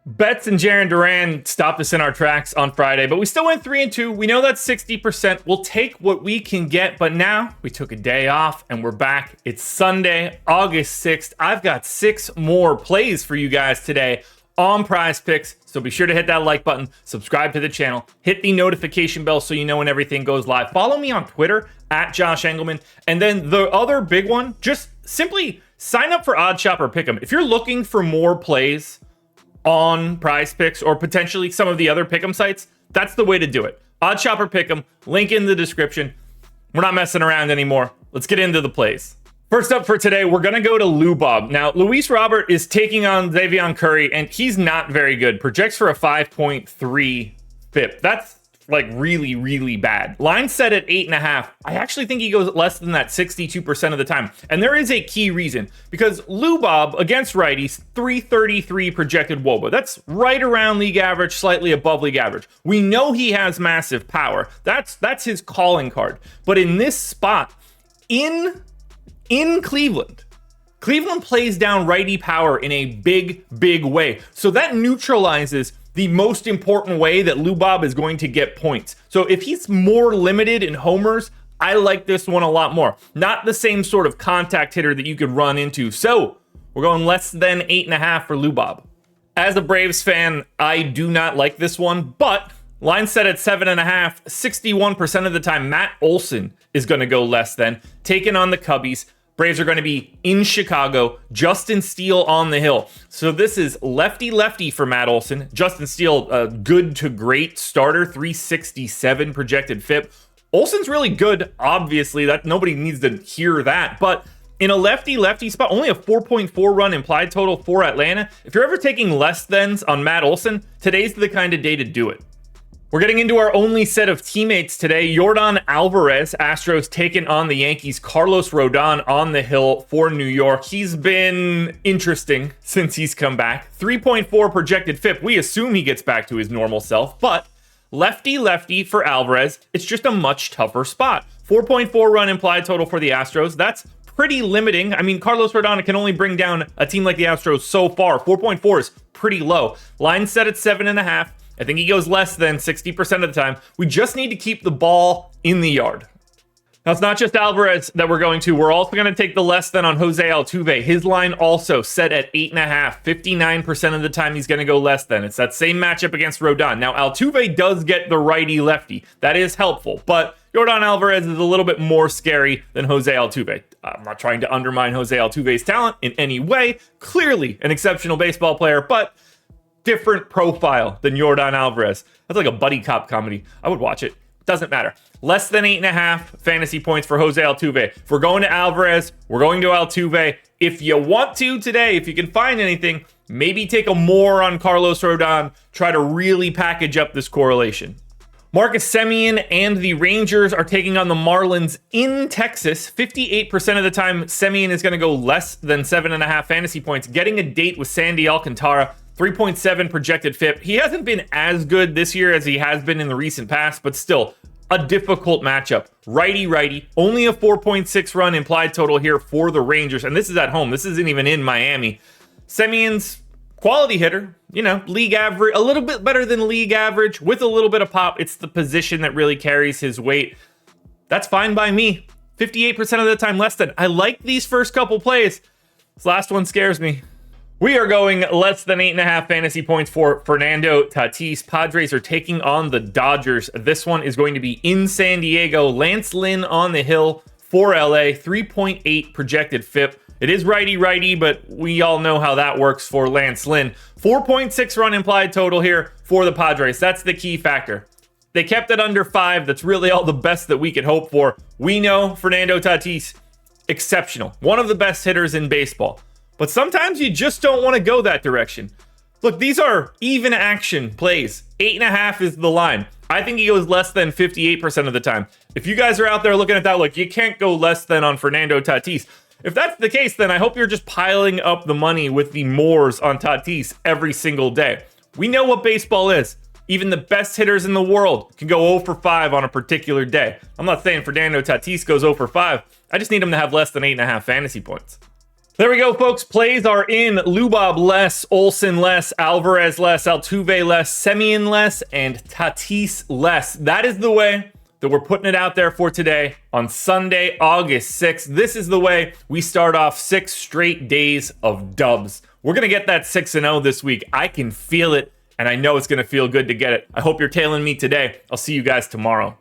Betts and Jarren Duran stopped us in our tracks on Friday, but we still went 3-2. We know that's 60%. We'll take what we can get, but now we took a day off and we're back. It's Sunday, August 6th. I've got 6 more plays for you guys today on PrizePicks, so be sure to hit that like button, subscribe to the channel, hit the notification bell so you know when everything goes live. Follow me on Twitter at Josh Engleman, and then the other big one, just simply sign up for Odd Shop or Pick'em. If you're looking for more plays on PrizePicks or potentially some of the other Pick'em sites, that's the way to do it. Odd Shop or Pick'em, link in the description. We're not messing around anymore. Let's get into the plays. First up for today, we're going to go to Lou Bob. Now, Luis Robert is taking on Xavier Curry, and he's not very good. Projects for a 5.3 FIP. That's like really, really bad. Line set at 8.5. I actually think he goes less than that 62% of the time. And there is a key reason, because Lou Bob against righties, 333 projected WOBA. That's right around league average, slightly above league average. We know he has massive power. That's his calling card. But in this spot, in Cleveland plays down righty power in a big, big way. So that neutralizes the most important way that Lou Bob is going to get points. So if he's more limited in homers, I like this one a lot more. Not the same sort of contact hitter that you could run into. So we're going less than 8.5 for Lou Bob. As a Braves fan, I do not like this one, but line set at 7.5, 61% of the time, Matt Olson is going to go less than, taking on the Cubbies. Braves are going to be in Chicago. Justin Steele on the hill. So this is lefty-lefty for Matt Olson. Justin Steele, a good to great starter, 367 projected FIP. Olson's really good, obviously. That nobody needs to hear that. But in a lefty-lefty spot, only a 4.4 run implied total for Atlanta. If you're ever taking less thans on Matt Olson, today's the kind of day to do it. We're getting into our only set of teammates today. YORDAN ALVAREZ, Astros taking on the Yankees. Carlos Rodon on the hill for New York. He's been interesting since he's come back. 3.4 projected FIP. We assume he gets back to his normal self, but lefty-lefty for Alvarez. It's just a much tougher spot. 4.4 run implied total for the Astros. That's pretty limiting. I mean, Carlos Rodon can only bring down a team like the Astros so far. 4.4 is pretty low. Line set at 7.5. I think he goes less than 60% of the time. We just need to keep the ball in the yard. Now, it's not just Alvarez that we're going to. We're also going to take the less than on Jose Altuve. His line also set at 8.5. 59% of the time he's going to go less than. It's that same matchup against Rodon. Now, Altuve does get the righty-lefty. That is helpful, but YORDAN ALVAREZ is a little bit more scary than Jose Altuve. I'm not trying to undermine Jose Altuve's talent in any way. Clearly an exceptional baseball player, but different profile than YORDAN ALVAREZ. That's like a buddy cop comedy. I would watch it. Doesn't matter. Less than 8.5 fantasy points for Jose Altuve. If we're going to Alvarez, we're going to Altuve. If you want to today, if you can find anything, maybe take a more on Carlos Rodon. Try to really package up this correlation. Marcus Semien and the Rangers are taking on the Marlins in Texas. 58% of the time, Semien is going to go less than 7.5 fantasy points, getting a date with Sandy Alcantara. 3.7 projected FIP. He hasn't been as good this year as he has been in the recent past, but still a difficult matchup. Righty-righty, only a 4.6 run implied total here for the Rangers, and this is at home. This isn't even in Miami. Semien's quality hitter, league average, a little bit better than league average with a little bit of pop. It's the position that really carries his weight. That's fine by me. 58% of the time less than. I like these first couple plays. This last one scares me. We are going less than 8.5 fantasy points for Fernando Tatis. Padres are taking on the Dodgers. This one is going to be in San Diego. Lance Lynn on the hill for LA. 3.8 projected FIP. It is righty-righty, but we all know how that works for Lance Lynn. 4.6 run implied total here for the Padres. That's the key factor. They kept it under 5. That's really all the best that we could hope for. We know Fernando Tatis, exceptional. One of the best hitters in baseball. But sometimes you just don't want to go that direction. Look, these are even action plays. 8.5 is the line. I think he goes less than 58% of the time. If you guys are out there looking at that, look, you can't go less than on Fernando Tatis. If that's the case, then I hope you're just piling up the money with the mores on Tatis every single day. We know what baseball is. Even the best hitters in the world can go 0 for 5 on a particular day. I'm not saying Fernando Tatis goes 0 for 5. I just need him to have less than 8.5 fantasy points. There we go, folks. Plays are in. Lubov less, OLSON less, Alvarez less, Altuve less, Semien less, and Tatis less. That is the way that we're putting it out there for today on Sunday, August 6th. This is the way we start off 6 straight days of dubs. We're going to get that 6-0 this week. I can feel it, and I know it's going to feel good to get it. I hope you're tailing me today. I'll see you guys tomorrow.